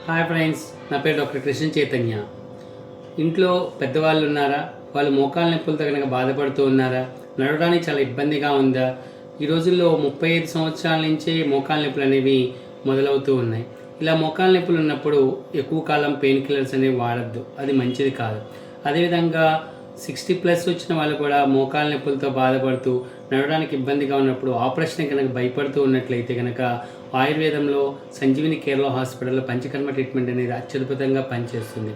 Hi friends, నా పేరు doctor Krishna Chaitanya. ఇంట్లో పెద్దవాళ్ళు ఉన్నారా? వాళ్ళు మోకాళ్ళ నొప్పులతో కనుక బాధపడుతూ ఉన్నారా? నడవడానికి చాలా ఇబ్బందిగా ఉందా? ఈ రోజుల్లో 35 సంవత్సరాల నుంచే మోకాళ్ళ నొప్పులు అనేవి మొదలవుతూ ఉన్నాయి. ఇలా మోకాళ్ళ నొప్పులు ఉన్నప్పుడు ఎక్కువ కాలం పెయిన్ కిల్లర్స్ అనేవి వాడద్దు, అది మంచిది కాదు. అదేవిధంగా 60+ వచ్చిన వాళ్ళు కూడా మోకాళ్ళ నొప్పులతో బాధపడుతూ నడవడానికి ఇబ్బందిగా ఉన్నప్పుడు ఆపరేషన్ కనుక భయపడుతూ ఉన్నట్లయితే కనుక ఆయుర్వేదంలో సంజీవిని కేరళ హాస్పిటల్లో పంచకర్మ ట్రీట్మెంట్ అనేది అత్యద్భుతంగా పనిచేస్తుంది.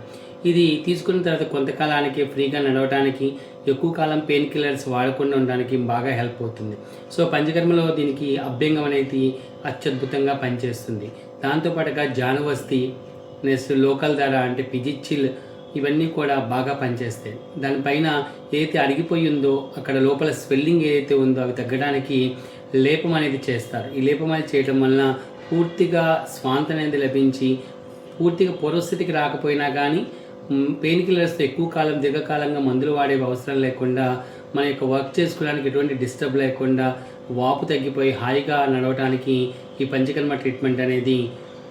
ఇది తీసుకున్న తర్వాత కొంతకాలానికి ఫ్రీగా నడవడానికి, ఎక్కువ కాలం పెయిన్ కిల్లర్స్ వాడకుండా ఉండడానికి బాగా హెల్ప్ అవుతుంది. సో పంచకర్మలో దీనికి అభ్యంగం అనేది అత్యద్భుతంగా పనిచేస్తుంది. దాంతోపాటుగా జానువస్తి, నెక్స్ట్ లోకల్ ధర అంటే పిజిచ్చిల్, ఇవన్నీ కూడా బాగా పనిచేస్తాయి. దానిపైన ఏదైతే అరిగిపోయి ఉందో అక్కడ లోపల స్వెల్లింగ్ ఏదైతే ఉందో అవి తగ్గడానికి లేపం అనేది చేస్తారు. ఈ లేపం అనేది చేయడం వలన పూర్తిగా స్వాంత అనేది లభించి పూర్తిగా పూర్వస్థితికి రాకపోయినా కానీ పెయిన్ కిల్లర్స్తో ఎక్కువ కాలం దీర్ఘకాలంగా మందులు వాడే అవసరం లేకుండా మన యొక్క వర్క్ చేసుకోవడానికి ఎటువంటి డిస్టర్బ్ లేకుండా వాపు తగ్గిపోయి హాయిగా నడవడానికి ఈ పంచకర్మ ట్రీట్మెంట్ అనేది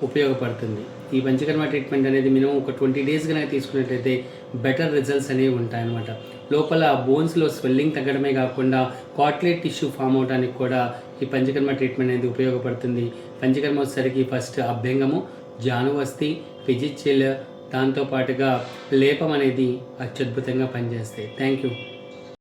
ఉపయోగపడుతుంది. ఈ పంచకర్మ ట్రీట్మెంట్ అనేది మినిమం ఒక 20 డేస్ కనుక తీసుకున్నట్లయితే బెటర్ రిజల్ట్స్ అనేవి ఉంటాయన్నమాట. లోపల బోన్స్లో స్వెల్లింగ్ తగ్గడమే కాకుండా కార్టిలేజ్ టిష్యూ ఫామ్ అవడానికి కూడా ఈ పంచకర్మ ట్రీట్మెంట్ అనేది ఉపయోగపడుతుంది. పంచకర్మ వచ్చేసరికి ఫస్ట్ అభ్యంగము, జానువస్తి, పిజిచ్చిల్, దాంతోపాటుగా లేపం అనేది అత్యద్భుతంగా పనిచేస్తాయి. Thank you.